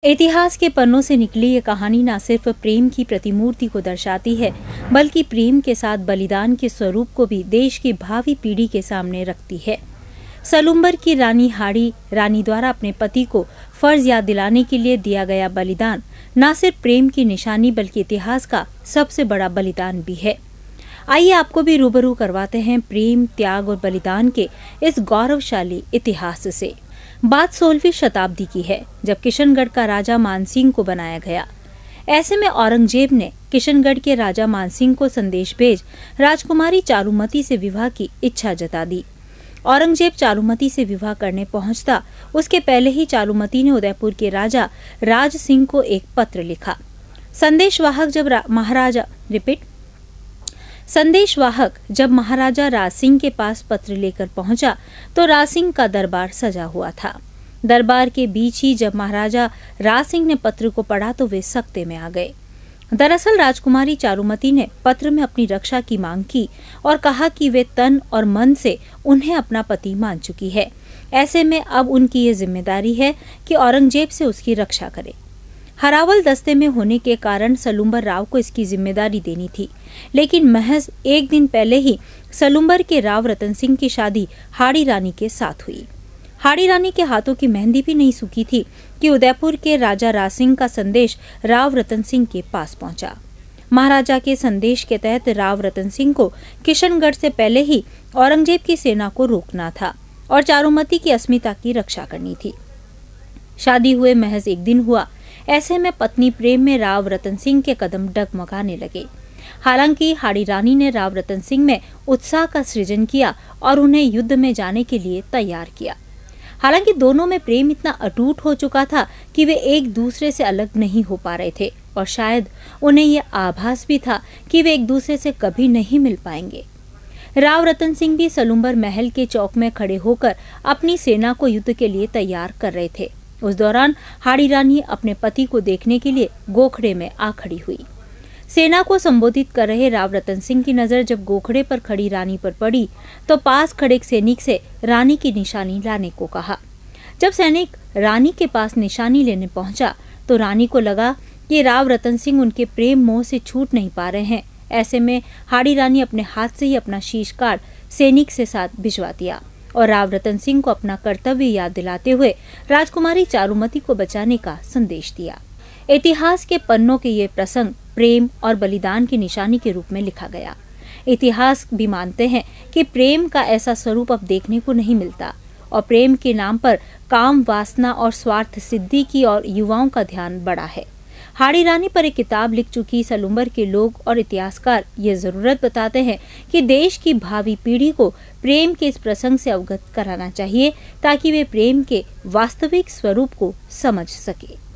इतिहास के पन्नों से निकली ये कहानी न सिर्फ प्रेम की प्रतिमूर्ति को दर्शाती है, बल्कि प्रेम के साथ बलिदान के स्वरूप को भी देश की भावी पीढ़ी के सामने रखती है। सलुम्बर की रानी हाड़ी रानी द्वारा अपने पति को फर्ज याद दिलाने के लिए दिया गया बलिदान न सिर्फ प्रेम की निशानी बल्कि इतिहास का सबसे बड़ा बलिदान भी है। आइए आपको भी रूबरू करवाते हैं प्रेम, त्याग और बलिदान के इस गौरवशाली इतिहास से। बात 16वीं शताब्दी की है, जब किशनगढ़ का राजा मानसिंह को बनाया गया। ऐसे में औरंगजेब ने किशनगढ़ के राजा मानसिंह को संदेश भेज राजकुमारी चारुमती से विवाह की इच्छा जता दी। औरंगजेब चारुमती से विवाह करने पहुंचता उसके पहले ही चारुमती ने उदयपुर के राजा राज सिंह को एक पत्र लिखा। संदेशवाहक जब महाराजा राज सिंह के पास पत्र लेकर पहुंचा तो राज सिंह का दरबार सजा हुआ था। दरबार के बीच ही जब महाराजा राज सिंह ने पत्र को पढ़ा तो वे सकते में आ गए। दरअसल राजकुमारी चारुमती ने पत्र में अपनी रक्षा की मांग की और कहा कि वे तन और मन से उन्हें अपना पति मान चुकी है। ऐसे में अब उनकी ये जिम्मेदारी है कि औरंगजेब से उसकी रक्षा करे। हरावल दस्ते में होने के कारण सलुम्बर राव को इसकी जिम्मेदारी देनी थी, लेकिन महज एक दिन पहले ही सलुम्बर के राव रतन सिंह की शादी हाड़ी रानी के साथ हुई। हाड़ी रानी के हाथों की मेहंदी भी नहीं सूखी थी कि उदयपुर के राजा राज सिंह का संदेश राव रतन सिंह के पास पहुंचा। महाराजा के संदेश के तहत राव रतन सिंह को किशनगढ़ से पहले ही औरंगजेब की सेना को रोकना था और चारुमती की अस्मिता की रक्षा करनी थी। शादी हुए महज एक दिन हुआ। ऐसे में पत्नी प्रेम में राव रतन सिंह के कदम डगमगाने लगे। हालांकि हाड़ी रानी ने राव रतन सिंह में उत्साह का सृजन किया और उन्हें युद्ध में जाने के लिए तैयार किया। हालांकि दोनों में प्रेम इतना अटूट हो चुका था कि वे एक दूसरे से अलग नहीं हो पा रहे थे और शायद उन्हें ये आभास भी था कि वे एक दूसरे से कभी नहीं मिल पाएंगे। राव रतन सिंह भी सलुम्बर महल के चौक में खड़े होकर अपनी सेना को युद्ध के लिए तैयार कर रहे थे। उस दौरान हाड़ी रानी अपने पति को देखने के लिए गोखड़े में आ खड़ी हुई। सेना को संबोधित कर रहे राव रतन सिंह की नजर जब गोखड़े पर खड़ी रानी पर पड़ी तो पास खड़े एक सैनिक से रानी की निशानी लाने को कहा। जब सैनिक रानी के पास निशानी लेने पहुंचा तो रानी को लगा कि राव रतन सिंह उनके प्रेम मोह से छूट नहीं पा रहे हैं। ऐसे में हाड़ी रानी अपने हाथ से ही अपना शीश काट सैनिक से साथ भिजवा दिया और राव रतन सिंह को अपना कर्तव्य याद दिलाते हुए राजकुमारी चारुमती को बचाने का संदेश दिया। इतिहास के पन्नों के ये प्रसंग प्रेम और बलिदान की निशानी के रूप में लिखा गया। इतिहास भी मानते हैं कि प्रेम का ऐसा स्वरूप अब देखने को नहीं मिलता और प्रेम के नाम पर काम, वासना और स्वार्थ सिद्धि की और युवाओं का ध्यान बढ़ा है। हाड़ी रानी पर एक किताब लिख चुकी सलुम्बर के लोग और इतिहासकार ये जरूरत बताते हैं कि देश की भावी पीढ़ी को प्रेम के इस प्रसंग से अवगत कराना चाहिए ताकि वे प्रेम के वास्तविक स्वरूप को समझ सके।